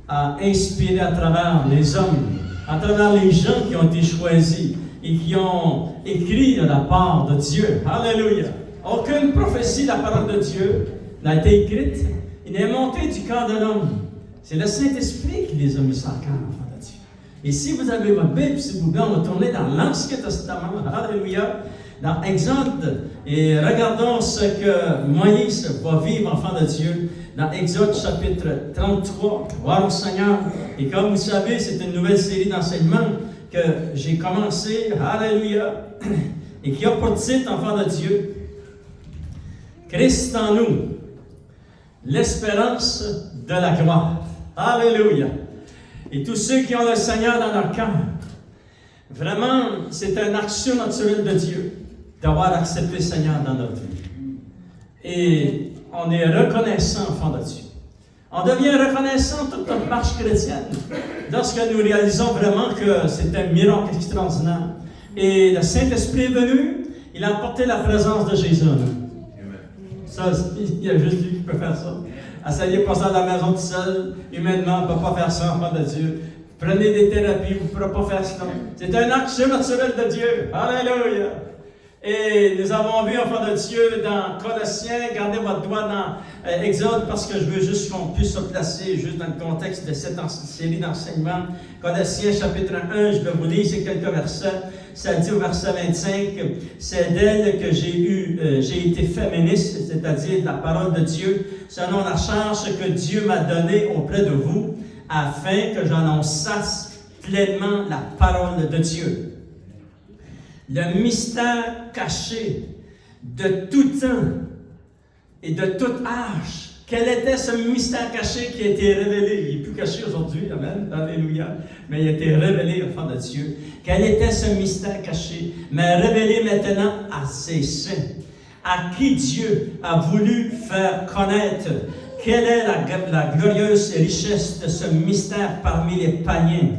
a inspiré à travers les hommes, à travers les gens qui ont été choisis et qui ont écrit de la part de Dieu. Alléluia! Aucune prophétie de la parole de Dieu n'a été écrite. Il n'est monté du cœur de l'homme. C'est le Saint-Esprit qui les a mis sur le cœur, enfants de Dieu. Et si vous avez votre Bible, s'il vous plaît, on va tourner dans l'Ancien Testament. Alléluia! Dans Exode, et regardons ce que Moïse va vivre, enfant de Dieu, dans Exode chapitre 33, gloire au Seigneur. Et comme vous savez, c'est une nouvelle série d'enseignements que j'ai commencé, alléluia, et qui a pour titre, enfant de Dieu, Christ en nous, l'espérance de la gloire. Alléluia. Et tous ceux qui ont le Seigneur dans leur cœur, vraiment, c'est une action naturelle de Dieu d'avoir accepté le Seigneur dans notre vie. Et on est reconnaissant, enfant de Dieu. On devient reconnaissant toute notre marche chrétienne lorsque nous réalisons vraiment que c'est un miracle extraordinaire. Et le Saint-Esprit est venu, il a apporté la présence de Jésus en nous. Ça, il y a juste lui qui peut faire ça. Essayez de passer à la maison tout seul, humainement, on ne peut pas faire ça, enfant de Dieu. Prenez des thérapies, vous ne pourrez pas faire ça. C'est un acte surnaturel de Dieu. Alléluia! Et nous avons vu, enfant de Dieu, dans Colossiens, gardez votre doigt dans Exode, parce que je veux juste qu'on puisse se placer juste dans le contexte de cette série d'enseignements. Colossiens chapitre 1, je vais vous lire ces quelques versets. Ça dit au verset 25, « C'est d'elle que j'ai été fait ministre, c'est-à-dire de la parole de Dieu, selon la charge que Dieu m'a donnée auprès de vous, afin que j'annonçasse pleinement la parole de Dieu. Le mystère caché de tout temps et de tout âge. Quel était ce mystère caché qui a été révélé? Il n'est plus caché aujourd'hui, amen, alléluia, mais il a été révélé au fond de Dieu. Quel était ce mystère caché, mais révélé maintenant à ses saints, à qui Dieu a voulu faire connaître? Quelle est la glorieuse richesse de ce mystère parmi les païens?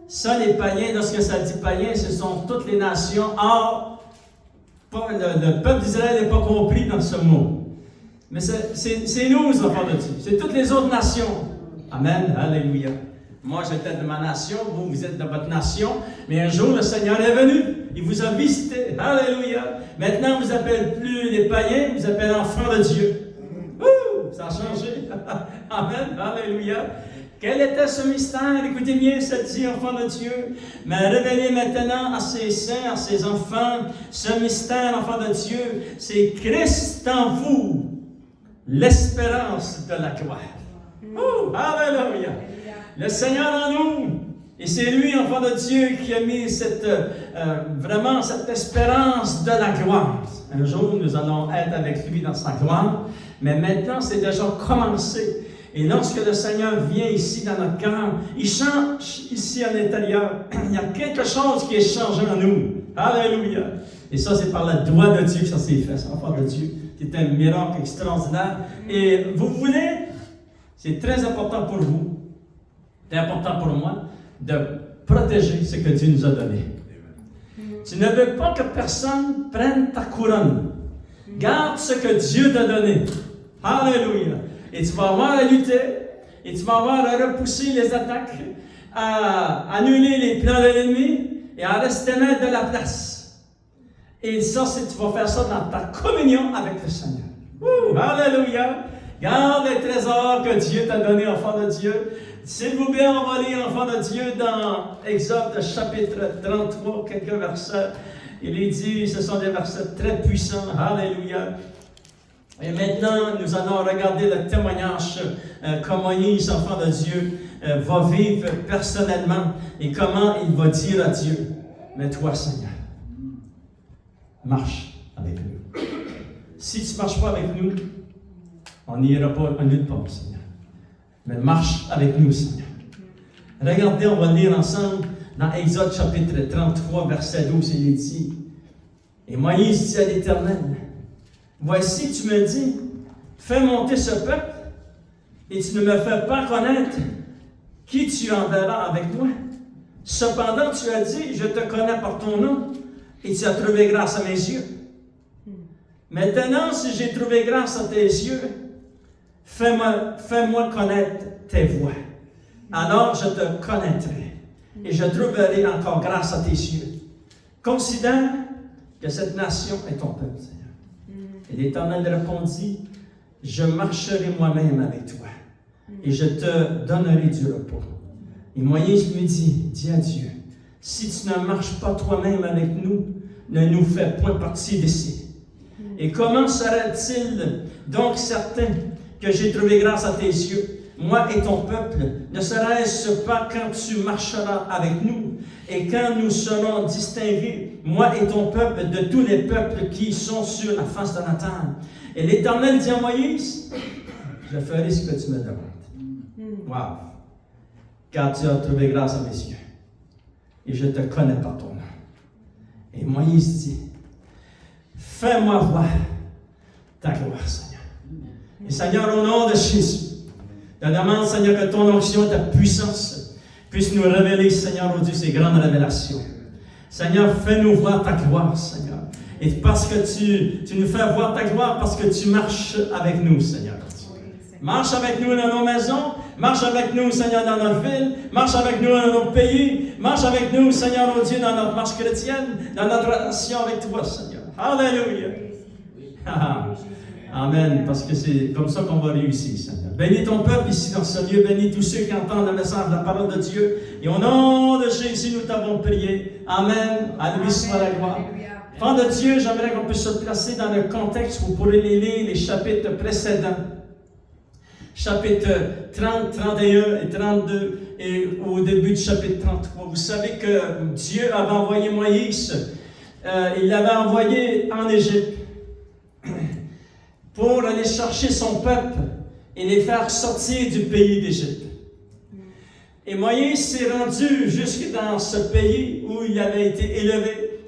Ça, les païens, lorsque ça dit païens, ce sont toutes les nations. Or, le peuple d'Israël n'est pas compris dans ce mot. Mais c'est nous, les enfants de Dieu. C'est toutes les autres nations. Amen. Alléluia. Moi, j'étais de ma nation, vous êtes de votre nation. Mais un jour, le Seigneur est venu. Il vous a visité. Alléluia. Maintenant, vous appelez plus les païens, vous appelez enfants de Dieu. Ouh, ça a changé. Amen. Alléluia. Quel était ce mystère? Écoutez bien, ça dit, enfant de Dieu, mais révélé maintenant à ses saints, à ses enfants, ce mystère, enfant de Dieu, c'est Christ en vous, l'espérance de la gloire. Oh, alléluia! Le Seigneur en nous, et c'est lui, enfant de Dieu, qui a mis vraiment cette espérance de la gloire. Un jour, nous allons être avec lui dans sa gloire, mais maintenant, c'est déjà commencé. Et lorsque le Seigneur vient ici dans notre cœur, il change ici à l'intérieur. Il y a quelque chose qui est changé en nous. Alléluia. Et ça, c'est par le doigt de Dieu que ça s'est fait, c'est l'enfant de Dieu. C'est un miracle extraordinaire. Et vous voulez, c'est très important pour vous, c'est important pour moi, de protéger ce que Dieu nous a donné. Tu ne veux pas que personne prenne ta couronne. Garde ce que Dieu t'a donné. Alléluia. Et tu vas avoir à lutter, et tu vas avoir à repousser les attaques, à annuler les plans de l'ennemi, et à rester maître de la place. Et ça, tu vas faire ça dans ta communion avec le Seigneur. Ouh, alléluia! Garde les trésors que Dieu t'a donnés, enfant de Dieu. S'il vous plaît, on va lire, enfant de Dieu, dans Exode chapitre 33, quelques versets. Il est dit, ce sont des versets très puissants. Alléluia! Et maintenant, nous allons regarder le témoignage que Moïse, enfant de Dieu, va vivre personnellement et comment il va dire à Dieu, mais toi, Seigneur, marche avec nous. Si tu ne marches pas avec nous, on n'ira pas à nulle part, Seigneur. Mais marche avec nous, Seigneur. Regardez, on va lire ensemble dans Exode chapitre 33, verset 12, il est dit, et Moïse dit à l'Éternel, voici, tu me dis, fais monter ce peuple, et tu ne me fais pas connaître qui tu enverras avec moi. Cependant, tu as dit, je te connais par ton nom, et tu as trouvé grâce à mes yeux. Maintenant, si j'ai trouvé grâce à tes yeux, Fais-moi connaître tes voies. Alors je te connaîtrai et je trouverai encore grâce à tes yeux. Considère que cette nation est ton peuple, Seigneur. Et l'Éternel répondit, je marcherai moi-même avec toi et je te donnerai du repos. Et Moïse lui dis à Dieu, si tu ne marches pas toi-même avec nous, ne nous fais point partie d'ici. Et comment serait-il donc certain que j'ai trouvé grâce à tes yeux, moi et ton peuple? Ne serait-ce pas quand tu marcheras avec nous et quand nous serons distingués, moi et ton peuple, de tous les peuples qui sont sur la face de la terre? Et l'Éternel dit à Moïse, je ferai ce que tu me demandes. Wow! Car tu as trouvé grâce à mes yeux et je te connais par ton nom. Et Moïse dit, fais-moi voir ta gloire, Seigneur. Et Seigneur, au nom de Jésus, je demande, Seigneur, que ton onction, ta puissance puisse nous révéler, Seigneur, au Dieu, ces grandes révélations. Seigneur, fais-nous voir ta gloire, Seigneur. Et parce que tu nous fais voir ta gloire, parce que tu marches avec nous, Seigneur. Marche avec nous dans nos maisons, marche avec nous, Seigneur, dans notre ville, marche avec nous dans notre pays, marche avec nous, Seigneur, oh Dieu, dans notre marche chrétienne, dans notre relation avec toi, Seigneur. Alléluia. Amen, parce que c'est comme ça qu'on va réussir, Seigneur. Bénis ton peuple ici dans ce lieu, bénis tous ceux qui entendent le message, la parole de Dieu. Et au nom de Jésus, nous t'avons prié. Amen. À lui soit la gloire. Enfants de Dieu, j'aimerais qu'on puisse se placer dans le contexte. Vous pourrez lire les chapitres précédents. Chapitre 30, 31 et 32, et au début du chapitre 33. Vous savez que Dieu avait envoyé Moïse, il l'avait envoyé en Égypte pour aller chercher son peuple et les faire sortir du pays d'Égypte. Et Moïse s'est rendu jusque dans ce pays où il avait été élevé.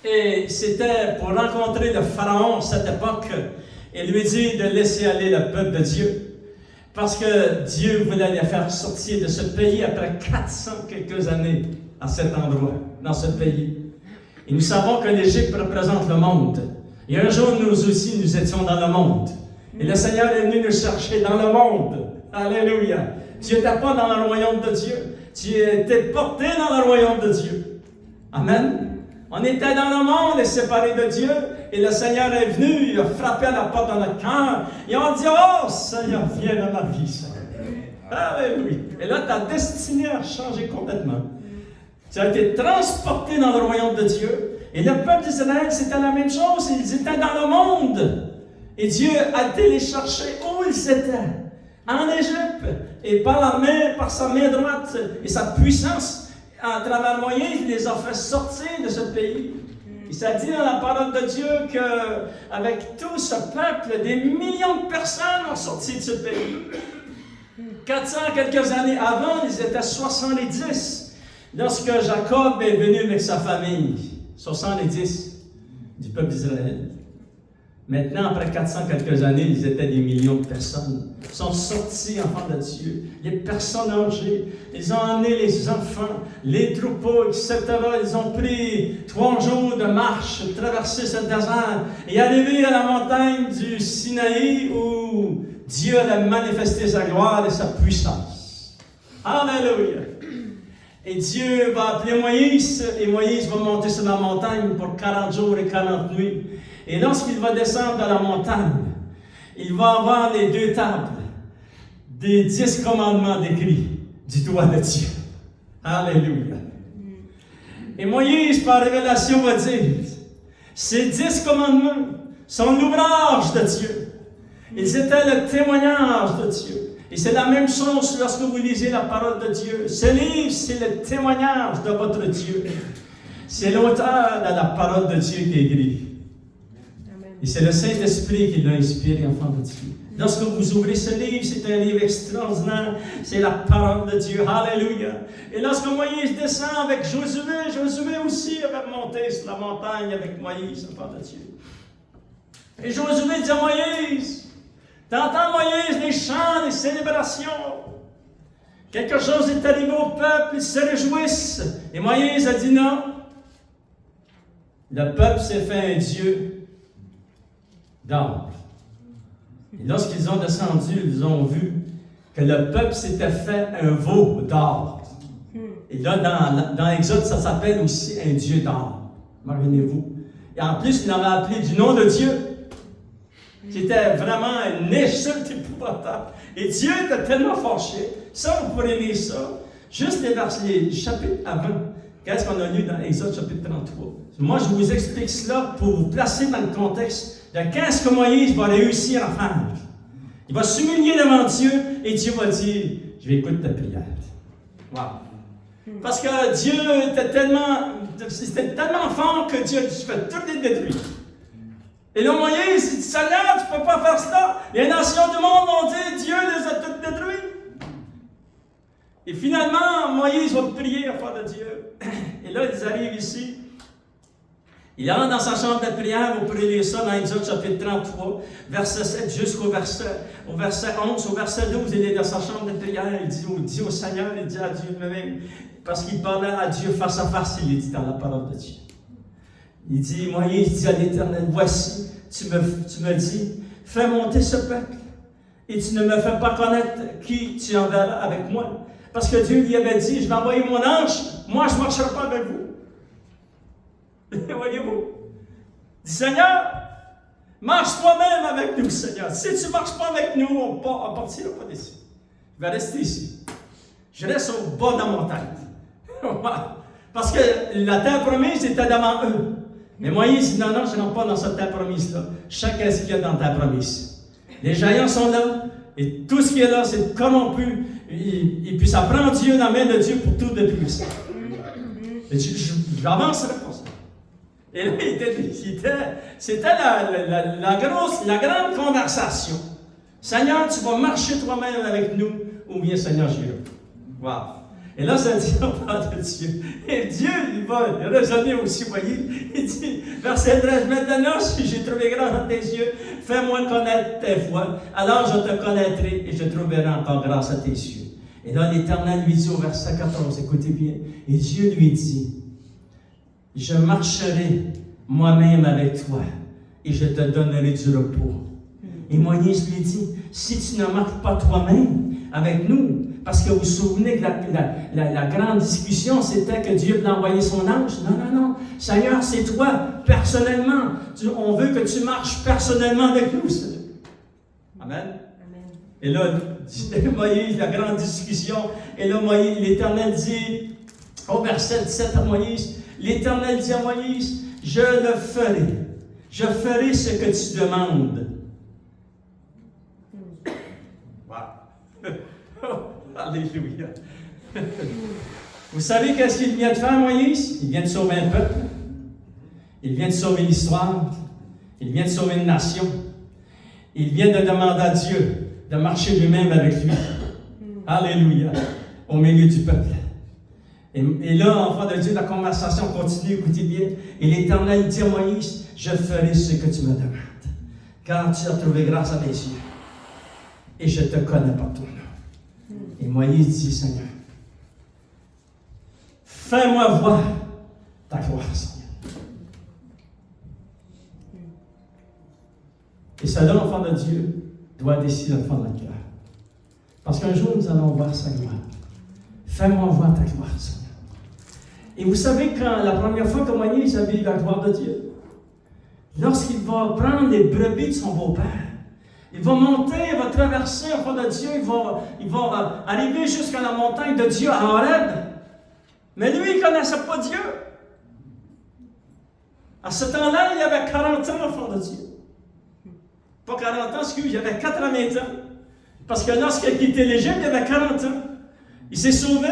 Et c'était pour rencontrer le pharaon à cette époque et lui dire de laisser aller le peuple de Dieu. Parce que Dieu voulait les faire sortir de ce pays après 400 quelques années à cet endroit, dans ce pays. Et nous savons que l'Égypte représente le monde. Et un jour, nous aussi, nous étions dans le monde. Et le Seigneur est venu nous chercher dans le monde. Alléluia. Tu n'étais pas dans le royaume de Dieu. Tu étais porté dans le royaume de Dieu. Amen. On était dans le monde et séparés de Dieu. Et le Seigneur est venu, il a frappé à la porte de notre cœur. Et on dit, oh Seigneur, viens dans ma vie, Seigneur. Alléluia. Et là, ta destinée a changé complètement. Tu as été transporté dans le royaume de Dieu. Et le peuple d'Israël, c'était la même chose. Ils étaient dans le monde. Et Dieu a été les chercher où ils étaient. En Égypte. Et par sa main droite et sa puissance, à travers Moïse, il les a fait sortir de ce pays. Il s'est dit dans la parole de Dieu qu'avec tout ce peuple, des millions de personnes ont sorti de ce pays. 400 quelques années avant, ils étaient 70. Lorsque Jacob est venu avec sa famille, 70 du peuple d'Israël. Maintenant, après 400 quelques années, ils étaient des millions de personnes. Ils sont sortis, enfants de Dieu. Les personnes âgées, ils ont emmené les enfants, les troupeaux, etc. Ils ont pris 3 jours de marche, traversé ce désert et arrivé à la montagne du Sinaï où Dieu a manifesté sa gloire et sa puissance. Alléluia! Et Dieu va appeler Moïse, et Moïse va monter sur la montagne pour 40 jours et 40 nuits. Et lorsqu'il va descendre dans la montagne, il va avoir les 2 tables des 10 commandements décrits du doigt de Dieu. Alléluia. Et Moïse, par révélation, va dire, ces 10 commandements sont l'ouvrage de Dieu. Ils étaient le témoignage de Dieu. Et c'est la même chose lorsque vous lisez la parole de Dieu. Ce livre, c'est le témoignage de votre Dieu. C'est l'auteur de la parole de Dieu qui est écrit. Et c'est le Saint-Esprit qui l'a inspiré, enfant de Dieu. Lorsque vous ouvrez ce livre, c'est un livre extraordinaire. C'est la parole de Dieu. Alléluia. Et lorsque Moïse descend avec Josué, Josué aussi avait monté sur la montagne avec Moïse, enfant de Dieu. Et Josué dit à Moïse, t'entends, Moïse, les chants, les célébrations. Quelque chose est arrivé au peuple, ils se réjouissent. Et Moïse a dit non. Le peuple s'est fait un Dieu d'or. Et lorsqu'ils ont descendu, ils ont vu que le peuple s'était fait un veau d'or. Et là, dans l'Exode, ça s'appelle aussi un Dieu d'or. Imaginez-vous. Et en plus, il en a appelé du nom de Dieu. C'était vraiment une insulte épouvantable. Et Dieu était tellement fâché. Ça, vous pourrez lire ça. Juste les chapitres avant. Qu'est-ce qu'on a lu dans Exode chapitre 33? Moi, je vous explique cela pour vous placer dans le contexte de qu'est-ce que Moïse va réussir à faire. Il va s'humilier devant Dieu et Dieu va dire, je vais écouter ta prière. Wow. Parce que Dieu était c'était tellement fort que Dieu a dit, je vais tout les détruire. Et là, Moïse, il dit, Seigneur, tu ne peux pas faire cela. Les nations du monde ont dit, Dieu les a toutes détruites. Et finalement, Moïse va prier à part de Dieu. Et là, ils arrivent ici. Il entre dans sa chambre de prière, vous pourrez lire ça dans Exode chapitre 33, verset 7 jusqu'au verset 11, au verset 12, il est dans sa chambre de prière, il dit au Seigneur, il dit à Dieu lui-même, parce qu'il parlait à Dieu face à face, il est dit dans la parole de Dieu. Il dit, Moïse dit à l'Éternel, voici, tu me dis, fais monter ce peuple, et tu ne me fais pas connaître qui tu enverras avec moi. Parce que Dieu lui avait dit, je vais envoyer mon ange, moi je ne marcherai pas avec vous. Voyez-vous? Dit, Seigneur, marche toi-même avec nous, Seigneur. Si tu ne marches pas avec nous, on ne partira pas d'ici. Je vais rester ici. Je reste au bas de la montagne. Parce que la terre promise était devant eux. Mais Moïse dit, non, je ne rentre pas dans cette terre promise-là. Chacun ce qu'il y a dans la terre promise. Les géants sont là, et tout ce qui est là, c'est corrompu. Et puis ça prend Dieu dans la main de Dieu pour tout détruire ça. Et je n'avancerai pas ça. Et là, c'était la grande conversation. Seigneur, tu vas marcher toi-même avec nous, ou bien Seigneur, j'irai. Wow. Et là, ça dit, on parle de Dieu. Et Dieu, il va raisonner aussi, voyez. Il dit, verset 13, maintenant, si j'ai trouvé grâce dans tes yeux, fais-moi connaître tes voies, alors je te connaîtrai et je trouverai encore grâce à tes yeux. Et là, l'Éternel lui dit au verset 14, écoutez bien, et Dieu lui dit, je marcherai moi-même avec toi et je te donnerai du repos. Et Moïse lui dit, si tu ne marches pas toi-même avec nous, parce que vous vous souvenez que la grande discussion, c'était que Dieu voulait envoyer son ange. Non. Seigneur, c'est toi, personnellement. On veut que tu marches personnellement avec nous, Seigneur. Amen. Et là, Moïse, la grande discussion. Et là, Moïse, l'Éternel dit, au verset 17 à Moïse, l'Éternel dit à Moïse, je le ferai. Je ferai ce que tu demandes. Wow. Alléluia. Vous savez qu'est-ce qu'il vient de faire, Moïse? Il vient de sauver un peuple. Il vient de sauver l'histoire. Il vient de sauver une nation. Il vient de demander à Dieu de marcher lui-même avec lui. Alléluia. Au milieu du peuple. Et là, enfant de Dieu, la conversation continue, écoutez bien. Et l'Éternel dit à Moïse, je ferai ce que tu me demandes, car tu as trouvé grâce à mes yeux, et je te connais par ton nom. Et Moïse dit, Seigneur, fais-moi voir ta gloire, Seigneur. Et cela, l'enfant de Dieu, doit décider de fond de notre cœur. Parce qu'un jour, nous allons voir sa gloire. Fais-moi voir ta gloire, Seigneur. Et vous savez, quand la première fois que Moïse a vu la gloire de Dieu, lorsqu'il va prendre les brebis de son beau-père, il va monter, il va traverser en front de Dieu, il va arriver jusqu'à la montagne de Dieu à Horeb. Mais lui, il ne connaissait pas Dieu. À ce temps-là, il avait 40 ans en front de Dieu. Pas 40 ans, excusez, il avait 80 ans. Parce que lorsqu'il a quitté l'Égypte, il avait 40 ans. Il s'est sauvé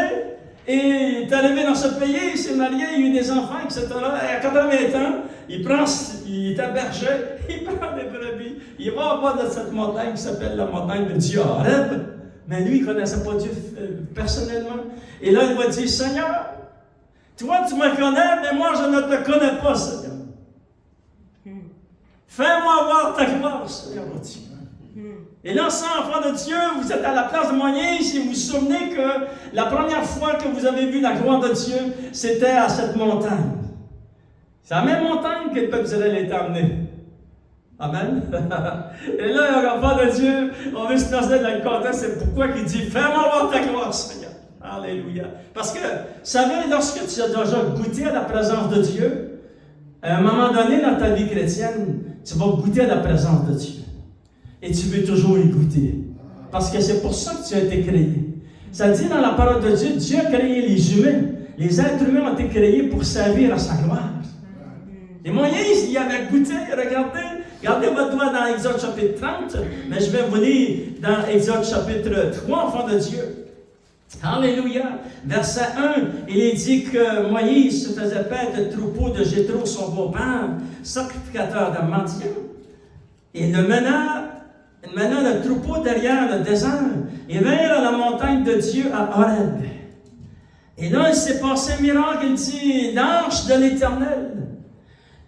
et il est arrivé dans ce pays, il s'est marié, il a eu des enfants, etc. Et à 80 ans, il est un berger, il prend des brebis, il va en bas de cette montagne qui s'appelle la montagne de Dieu, Horeb. Mais lui, il ne connaissait pas Dieu personnellement. Et là, il va dire, Seigneur, toi, tu me connais, mais moi, je ne te connais pas, Seigneur. Fais-moi voir ta gloire, Seigneur, mon Dieu. Et là, sans enfant de Dieu, vous êtes à la place de Moïse et vous vous souvenez que la première fois que vous avez vu la gloire de Dieu, c'était à cette montagne. C'est la même montagne que le peuple d'Israël est amené. Amen. Et là, l'enfant de Dieu, on veut se placer dans le contexte, c'est pourquoi il dit, fais-moi voir ta gloire, Seigneur. Alléluia. Parce que, vous savez, lorsque tu as déjà goûté à la présence de Dieu, à un moment donné dans ta vie chrétienne, tu vas goûter à la présence de Dieu. Et tu veux toujours y goûter. Parce que c'est pour ça que tu as été créé. Ça dit dans la parole de Dieu, Dieu a créé les humains. Les êtres humains ont été créés pour servir à sa gloire. Et Moïse, il avait goûté, regardez votre doigt dans Exode chapitre 30, mais je vais vous lire dans Exode chapitre 3, enfant de Dieu. Alléluia. Verset 1, il est dit que Moïse se faisait paître de troupeau de Jéthro, son beau-père, sacrificateur de Madian. Et il mena le troupeau derrière le désert et vinrent à la montagne de Dieu à Horeb. Et là, il s'est passé un miracle, il dit, l'ange de l'Éternel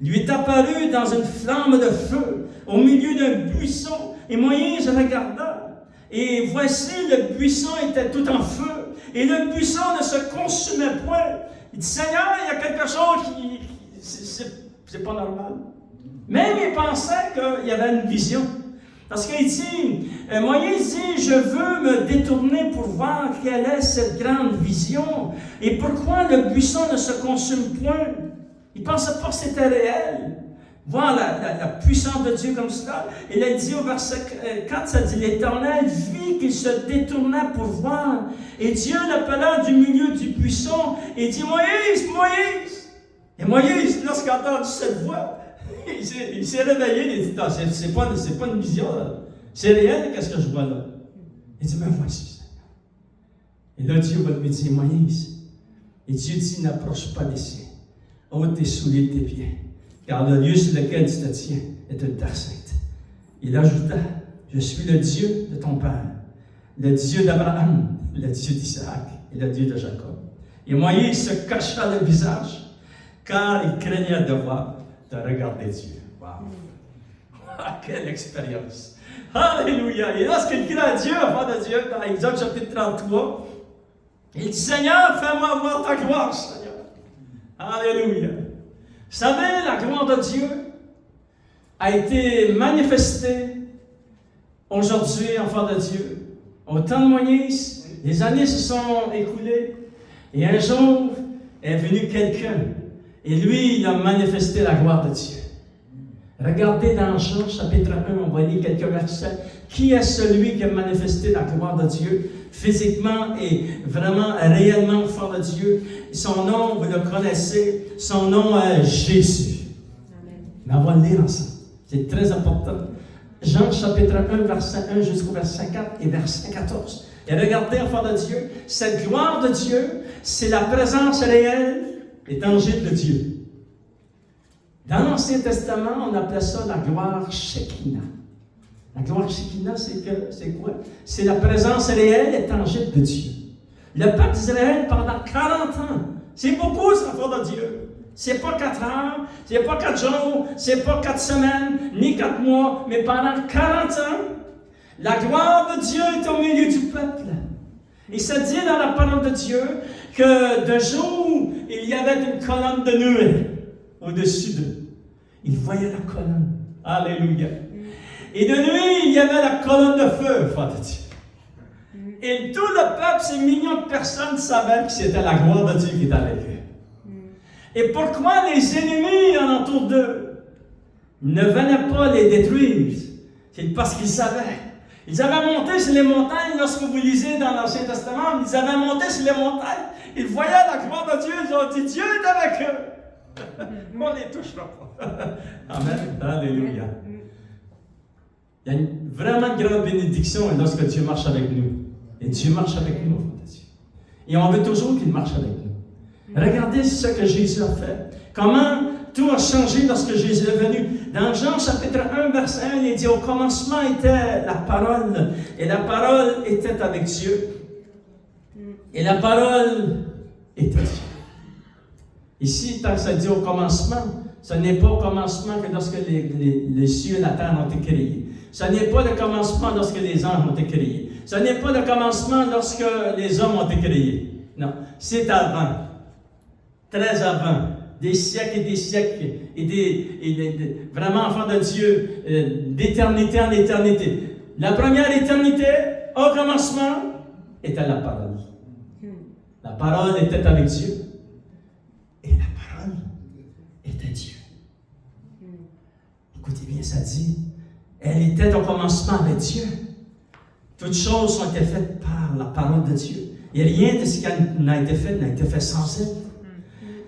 lui est apparu dans une flamme de feu au milieu d'un buisson. Et Moïse regarda, et voici, le buisson était tout en feu, et le buisson ne se consumait point. Il dit, Seigneur, il y a quelque chose qui c'est pas normal. Même il pensait qu'il y avait une vision. Parce qu'il dit, Moïse dit, je veux me détourner pour voir quelle est cette grande vision, et pourquoi le buisson ne se consume point. Il ne pensait pas que c'était réel. Voir la puissance de Dieu comme cela. Il a dit au verset 4, ça dit, l'Éternel vit qu'il se détournait pour voir. Et Dieu l'appela du milieu du buisson et dit, Moïse, Moïse. Et Moïse, lorsqu'il a entendu cette voix, il s'est réveillé, il dit, non, c'est pas une vision, là. C'est réel, qu'est-ce que je vois là? Il dit, mais voici, Seigneur. Et là, Dieu va lui dire, Moïse. Et Dieu dit, n'approche pas d'ici. Ôte tes souliers de tes pieds, car le lieu sur lequel tu te tiens est une terre sainte. Il ajouta, je suis le Dieu de ton père, le Dieu d'Abraham, le Dieu d'Isaac et le Dieu de Jacob. Et Moïse se cacha le visage, car il craignait de regarder Dieu. Wow! Ah, quelle expérience! Alléluia! Et lorsqu'il crie à Dieu, enfant de Dieu, dans Exode chapitre 33, il dit, Seigneur, fais-moi voir ta gloire, Seigneur. Alléluia. Vous savez, la gloire de Dieu a été manifestée aujourd'hui, enfant de Dieu. Au temps de Moïse, les années se sont écoulées et un jour est venu quelqu'un et lui, il a manifesté la gloire de Dieu. Regardez dans Jean chapitre 1, on va lire quelques versets. Qui est celui qui a manifesté la gloire de Dieu physiquement et vraiment, réellement fort de Dieu? Son nom, vous le connaissez, son nom est Jésus. Amen. Mais on va le lire ensemble. C'est très important. Jean chapitre 1, verset 1 jusqu'au verset 4 et verset 14. Et regardez, enfants de Dieu, cette gloire de Dieu, c'est la présence réelle et tangible de Dieu. Dans l'Ancien Testament, on appelait ça la gloire Shekinah. La gloire Shekinah, c'est quoi? C'est la présence réelle et tangible de Dieu. Le peuple d'Israël, pendant 40 ans, c'est beaucoup, ça, enfant de Dieu. C'est pas 4 heures, c'est pas 4 jours, c'est pas 4 semaines, ni 4 mois, mais pendant 40 ans, la gloire de Dieu est au milieu du peuple. Et ça dit dans la parole de Dieu que de jour, il y avait une colonne de nuée au-dessus d'eux. Ils voyaient la colonne. Alléluia. Et de nuit, il y avait la colonne de feu, enfant de Dieu. Et tout le peuple, ces millions de personnes, savaient que c'était la gloire de Dieu qui était avec eux. Et pourquoi les ennemis alentour d'eux ne venaient pas les détruire? C'est parce qu'ils savaient. Ils avaient monté sur les montagnes, lorsque vous lisez dans l'Ancien Testament, ils avaient monté sur les montagnes, ils voyaient la gloire de Dieu, ils ont dit, Dieu est avec eux. On ne les touchera pas. Amen. Alléluia. Il y a vraiment une grande bénédiction lorsque Dieu marche avec nous. Et Dieu marche avec nous, enfants de Dieu. Et on veut toujours qu'il marche avec nous. Regardez ce que Jésus a fait. Comment tout a changé lorsque Jésus est venu. Dans Jean chapitre 1, verset 1, il dit, au commencement était la parole, et la parole était avec Dieu. Et la parole était Dieu. Ici, quand ça dit au commencement, ce n'est pas au commencement que lorsque les cieux et la terre ont été créés. Ce n'est pas le commencement lorsque les anges ont été créés. Ce n'est pas le commencement lorsque les hommes ont été créés. Non, c'est avant. Très avant. des siècles et des siècles, vraiment enfants de Dieu, d'éternité en éternité. La première éternité, au commencement, était la parole. La parole était avec Dieu. Et la parole était Dieu. Écoutez bien, ça dit, elle était au commencement avec Dieu. Toutes choses ont été faites par la parole de Dieu. Et rien de ce qui n'a été fait sans elle.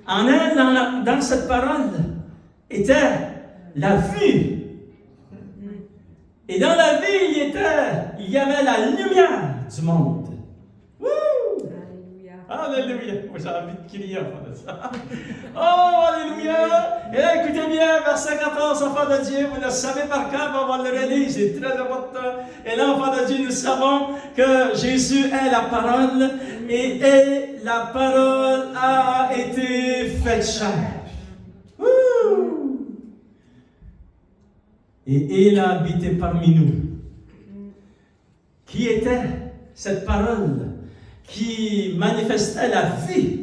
En elle, dans cette parole, était la vie. Et dans la vie, il y avait la lumière du monde. Wouh! Alléluia! Moi, j'ai envie de crier enfant de ça. Oh, alléluia! Et là, écoutez bien, verset 14, enfant de Dieu, vous le savez par cœur, mais on va le relire, c'est très important. Et là, enfant de Dieu, nous savons que Jésus est la parole, et la parole a été faite chair. Wouh! Et il a habité parmi nous. Qui était cette parole qui manifestait la vie?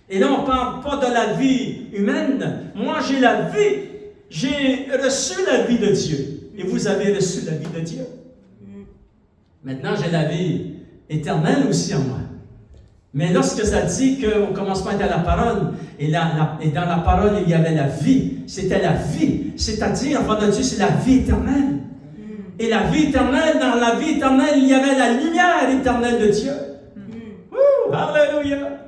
Et là, on ne parle pas de la vie humaine. Moi, j'ai la vie. J'ai reçu la vie de Dieu. Et vous avez reçu la vie de Dieu. Maintenant, j'ai la vie éternelle aussi en moi. Mais lorsque ça dit qu'au commencement était la parole, et dans la parole, il y avait la vie, c'était la vie. C'est-à-dire, enfant de Dieu, c'est la vie éternelle. Et la vie éternelle, dans la vie éternelle, il y avait la lumière éternelle de Dieu. Alléluia!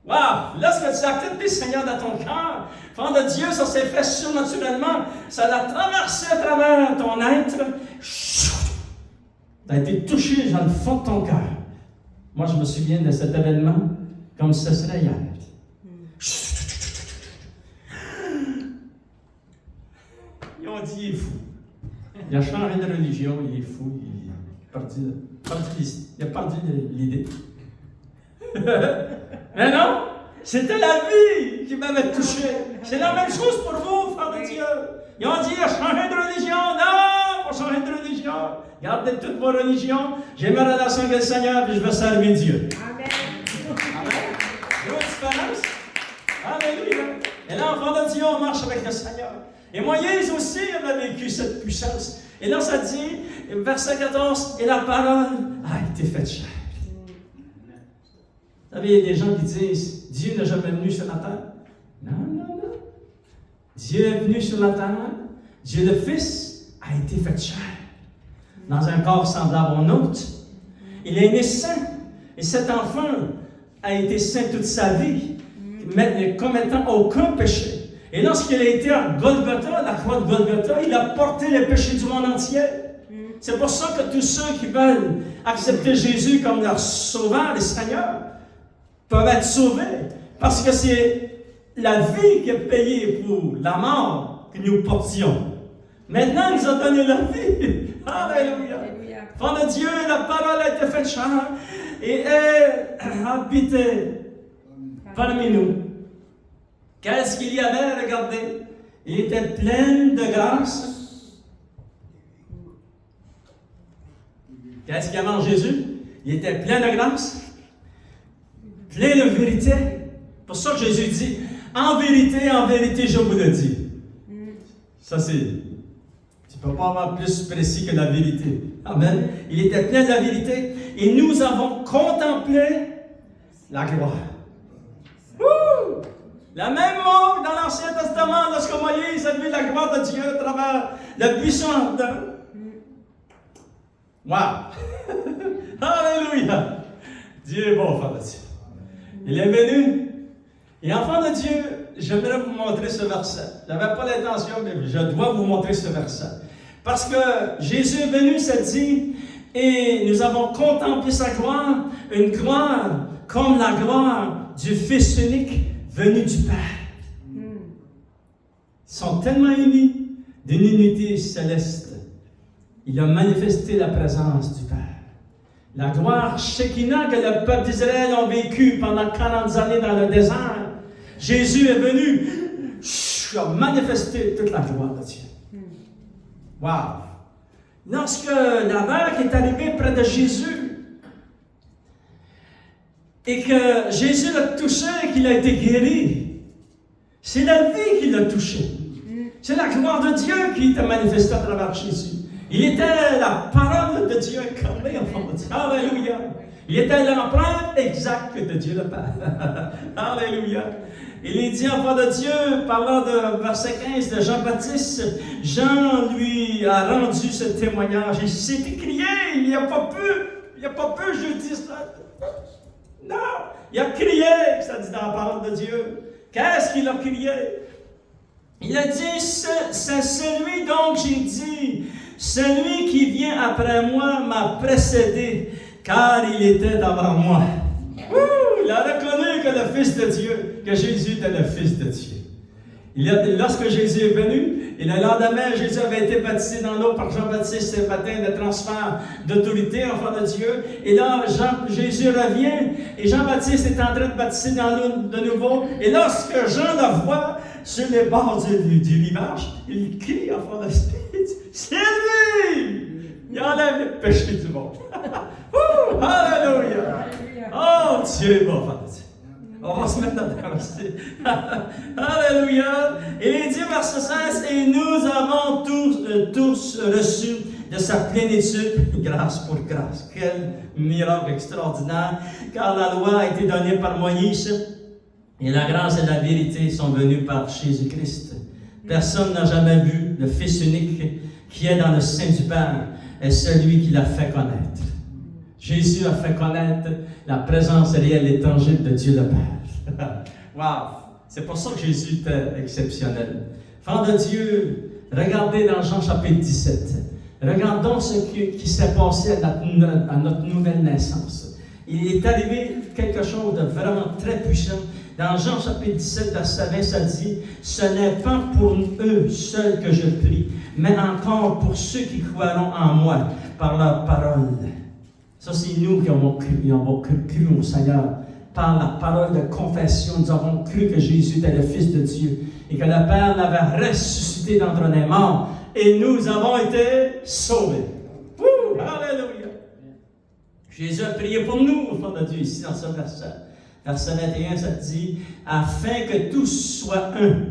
Wow! Lorsque tu acceptes le Seigneur dans ton cœur, enfant de Dieu, ça s'est fait surnaturellement. Ça l'a traversé à travers ton être. Tu as été touché dans le fond de ton cœur. Moi, je me souviens de cet événement comme ce serait hier. Ils ont dit, il est fou. Il a changé de religion, il est fou, il a perdu l'idée. Mais non, c'était la vie qui m'avait touché. C'est la même chose pour vous, frères de Dieu. Ils ont dit, il a changé de religion. Non, pas changer de religion. Gardez toutes vos religions. J'ai ma relation avec le Seigneur et je vais servir Dieu. Amen. Amen. Il y a une différence. Alléluia. Et là, enfant de Dieu, on marche avec le Seigneur. Et Moïse aussi avait vécu cette puissance. Et là, ça dit, verset 14, et la parole a été faite chair. Vous savez, il y a des gens qui disent, Dieu n'est jamais venu sur la terre. Non, non, non. Dieu est venu sur la terre. Dieu le Fils a été fait chair. Dans un corps semblable au nôtre. Il est né saint. Et cet enfant a été saint toute sa vie, commettant aucun péché. Et lorsqu'il a été à Golgotha, la croix de Golgotha, il a porté les péchés du monde entier. C'est pour ça que tous ceux qui veulent accepter Jésus comme leur sauveur et Seigneur peuvent être sauvés. Parce que c'est la vie qui est payée pour la mort que nous portions. Maintenant, il nous a donné la vie. Alléluia. Enfant de Dieu, la parole a été faite chair et elle a habité parmi nous. Qu'est-ce qu'il y avait? Regardez. Il était plein de grâce. Qu'est-ce qu'il y avait en Jésus? Il était plein de grâce, plein de vérité. Pour ça que Jésus dit, en vérité, je vous le dis. Ça, c'est... Tu ne peux pas avoir plus précis que la vérité. Amen. Il était plein de la vérité. Et nous avons contemplé la gloire. Wouh! La même mot dans l'Ancien Testament, lorsque Moïse a vu la gloire de Dieu à travers le buisson ardent. Wow! Alléluia! Dieu est bon, enfant de Dieu. Il est venu. Et enfant de Dieu, j'aimerais vous montrer ce verset. Je n'avais pas l'intention, mais je dois vous montrer ce verset. Parce que Jésus est venu, ça dit, et nous avons contemplé sa gloire, une gloire comme la gloire du Fils unique venu du Père. Ils sont tellement unis d'une unité céleste. Il a manifesté la présence du Père. La gloire Shekinah que le peuple d'Israël a vécu pendant 40 années dans le désert. Jésus est venu, a manifesté toute la gloire de Dieu. Wow! Lorsque la vague est arrivée près de Jésus et que Jésus l'a touché et qu'il a été guéri, C'est la vie qui l'a touché. C'est la gloire de Dieu qui t'a manifesté à travers Jésus. Il était la parole de Dieu incarnée, enfant de Dieu. Alléluia. Il était l'empreinte exacte de Dieu le Père. Alléluia. Il est dit, enfant de Dieu, parlant de verset 15 de Jean-Baptiste, Jean lui a rendu ce témoignage. Il s'est écrié, il n'a pas pu, je dis ça. Non, il a crié, ça dit dans la parole de Dieu. Qu'est-ce qu'il a crié? Il a dit, c'est celui donc, j'ai dit, celui qui vient après moi m'a précédé, car il était avant moi. Il a reconnu que le Fils de Dieu, que Jésus était le Fils de Dieu. Lorsque Jésus est venu, et le lendemain, Jésus avait été baptisé dans l'eau par Jean-Baptiste, ce matin de transfert d'autorité, enfant de Dieu. Et là, Jésus revient, et Jean-Baptiste est en train de baptiser dans l'eau de nouveau. Et lorsque Jean le voit sur les bords du rivage, il crie, enfant de Dieu, c'est lui! Il enlève le péché du monde. Alléluia! Oh, Dieu est bon, enfant de Dieu. On va se mettre là-dedans aussi. Alléluia! Et il dit, verset 16, et nous avons tous reçu de sa plénitude, grâce pour grâce. Quel miracle extraordinaire! Car la loi a été donnée par Moïse, et la grâce et la vérité sont venues par Jésus-Christ. Personne n'a jamais vu le Fils unique qui est dans le sein du Père, est celui qui l'a fait connaître. Jésus a fait connaître la présence réelle et tangible de Dieu le Père. Wow! C'est pour ça que Jésus était exceptionnel. Enfant de Dieu, regardez dans Jean chapitre 17. Regardons ce qui s'est passé à notre nouvelle naissance. Il est arrivé quelque chose de vraiment très puissant. Dans Jean chapitre 17, verset 20, ça dit, « Ce n'est pas pour eux seuls que je prie, mais encore pour ceux qui croiront en moi par leur parole. » Ça, c'est nous qui avons cru au Seigneur. Par la parole de confession, nous avons cru que Jésus était le Fils de Dieu et que le Père l'avait ressuscité d'entre les morts. Et nous avons été sauvés. Wouh! Alléluia! Jésus a prié pour nous, au fond de Dieu, ici dans ce verset. Verset 21, ça dit, « Afin que tous soient un,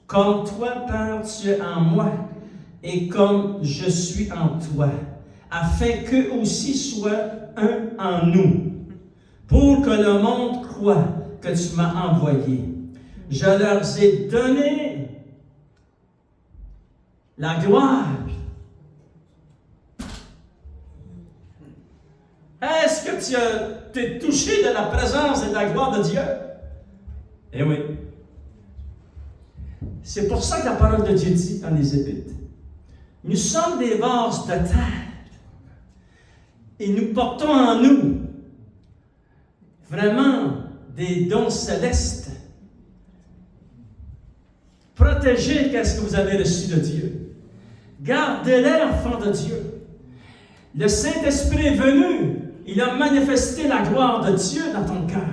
comme toi, Père, tu es en moi, et comme je suis en toi, afin qu'eux aussi soient un en nous, pour que le monde croie que tu m'as envoyé. Je leur ai donné la gloire. » Est-ce que tu es touché de la présence et de la gloire de Dieu? Eh oui. C'est pour ça que la parole de Dieu dit dans les Épîtres, nous sommes des vases de terre et nous portons en nous vraiment des dons célestes. Protégez qu'est-ce que vous avez reçu de Dieu. Gardez-les, enfants de Dieu. Le Saint-Esprit est venu. Il a manifesté la gloire de Dieu dans ton cœur.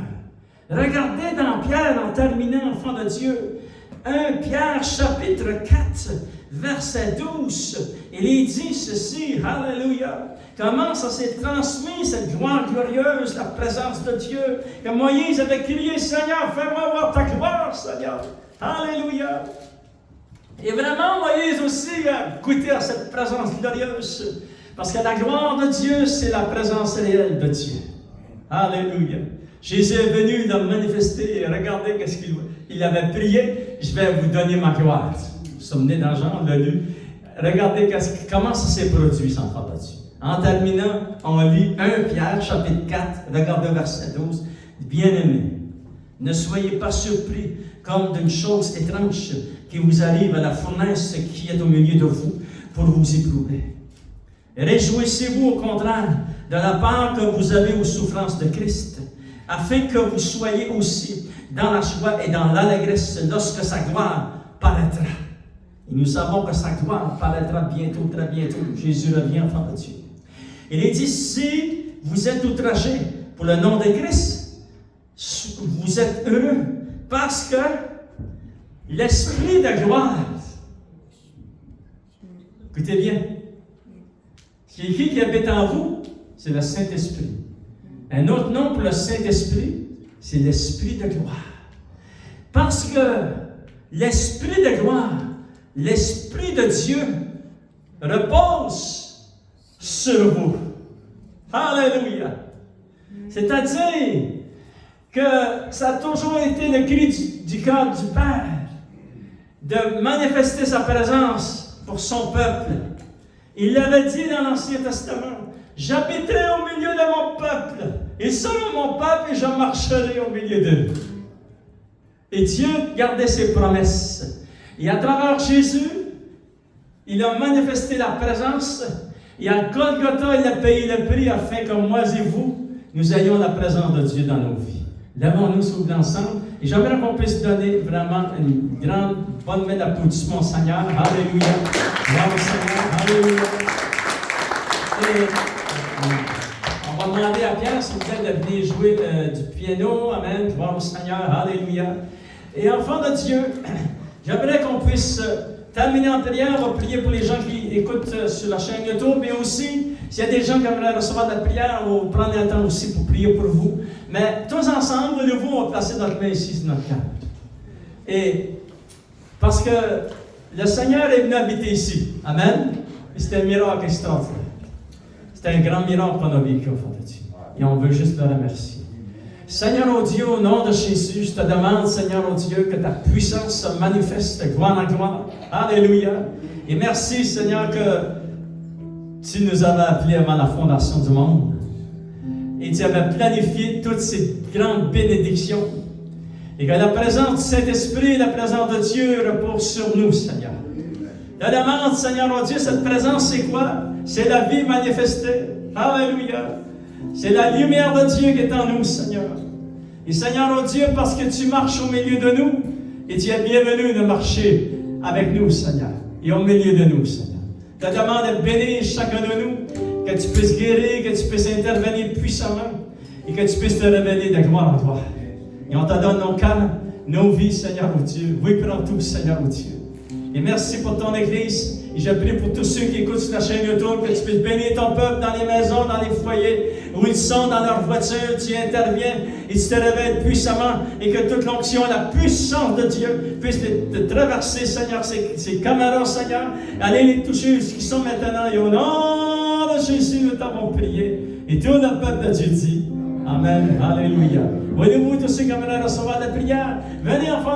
Regardez dans Pierre, en terminant, enfant de Dieu, 1 Pierre, chapitre 4, verset 12. Il est dit ceci, Alléluia. Comment ça s'est transmis, cette gloire glorieuse, la présence de Dieu, que Moïse avait crié, Seigneur, fais-moi voir ta gloire, Seigneur. Alléluia. Et vraiment, Moïse aussi a goûté à cette présence glorieuse. Parce que la gloire de Dieu, c'est la présence réelle de Dieu. Alléluia. Jésus est venu, il a manifesté, et regardez qu'est-ce qu'il avait prié. Je vais vous donner ma gloire. Vous vous souvenez dans Jean, on l'a lu. Regardez comment ça s'est produit, sans enfant de Dieu. En terminant, on lit 1 Pierre, chapitre 4, regardez verset 12. Bien-aimés, ne soyez pas surpris comme d'une chose étrange qui vous arrive à la fournaise qui est au milieu de vous pour vous éprouver. Réjouissez-vous au contraire de la part que vous avez aux souffrances de Christ, afin que vous soyez aussi dans la joie et dans l'allégresse lorsque sa gloire paraîtra. Et nous savons que sa gloire paraîtra bientôt, très bientôt. Jésus revient, enfant de Dieu. Il est dit, si vous êtes outragés pour le nom de Christ, vous êtes heureux, parce que l'Esprit de gloire, écoutez bien, c'est qui habite en vous? C'est le Saint-Esprit. Un autre nom pour le Saint-Esprit, c'est l'Esprit de gloire. Parce que l'Esprit de gloire, l'Esprit de Dieu repose sur vous. Alléluia. C'est-à-dire que ça a toujours été le cri du cœur du Père de manifester sa présence pour son peuple. Il l'avait dit dans l'Ancien Testament, « J'habiterai au milieu de mon peuple, ils seront mon peuple et je marcherai au milieu d'eux. » Et Dieu gardait ses promesses. Et à travers Jésus, il a manifesté la présence. Et à Golgotha, il a payé le prix afin que moi et vous, nous ayons la présence de Dieu dans nos vies. Lèvons-nous s'ouvrir ensemble. Et j'aimerais qu'on puisse donner vraiment une grande bonne main d'applaudissement au Seigneur. Alléluia. Gloire au Seigneur. Alléluia. Et on va demander à Pierre, s'il vous plaît, de venir jouer du piano. Amen. Gloire au Seigneur. Alléluia. Et enfants de Dieu, j'aimerais qu'on puisse terminer en prière. On va prier pour les gens qui écoutent sur la chaîne YouTube, mais aussi, s'il y a des gens qui aimeraient recevoir de la prière, on va prendre un temps aussi pour prier pour vous. Mais tous ensemble, de nouveau, on va placer notre main ici sur notre cœur. Et parce que le Seigneur est venu habiter ici. Amen. Et c'est un miracle extraordinaire. C'est un grand miracle qu'on a vécu au fond de Dieu. Et on veut juste le remercier. Seigneur, oh Dieu, au nom de Jésus, je te demande, Seigneur, oh Dieu, que ta puissance se manifeste de gloire en gloire. Alléluia. Et merci, Seigneur, que tu nous avais appelés avant la fondation du monde. Et tu avais planifié toutes ces grandes bénédictions. Et que la présence du Saint-Esprit, la présence de Dieu repose sur nous, Seigneur. Je te demande, Seigneur, oh Dieu, cette présence, c'est quoi? C'est la vie manifestée. Alléluia. C'est la lumière de Dieu qui est en nous, Seigneur. Et Seigneur, oh Dieu, parce que tu marches au milieu de nous, et tu es bienvenu de marcher avec nous, Seigneur, et au milieu de nous, Seigneur. Je te demande de bénir chacun de nous, que tu puisses guérir, que tu puisses intervenir puissamment, et que tu puisses te révéler de gloire en toi. Et on te donne nos cœurs, nos vies, Seigneur, oh Dieu. Oui, prends tout, Seigneur, oh Dieu. Et merci pour ton Église. Et je prie pour tous ceux qui écoutent sur la chaîne YouTube, que tu puisses bénir ton peuple dans les maisons, dans les foyers, où ils sont, dans leur voiture. Tu interviens et tu te révèles puissamment. Et que toute l'onction, la puissance de Dieu puisse te traverser, Seigneur, ces caméras, Seigneur. Allez les toucher ce qui sont maintenant. Et au nom de Jésus, nous t'avons prié. Et tout le peuple de Dieu dit Amen. Alléluia. Voyez-vous tous ceux qui aimeraient recevoir la prière? Venez, enfants.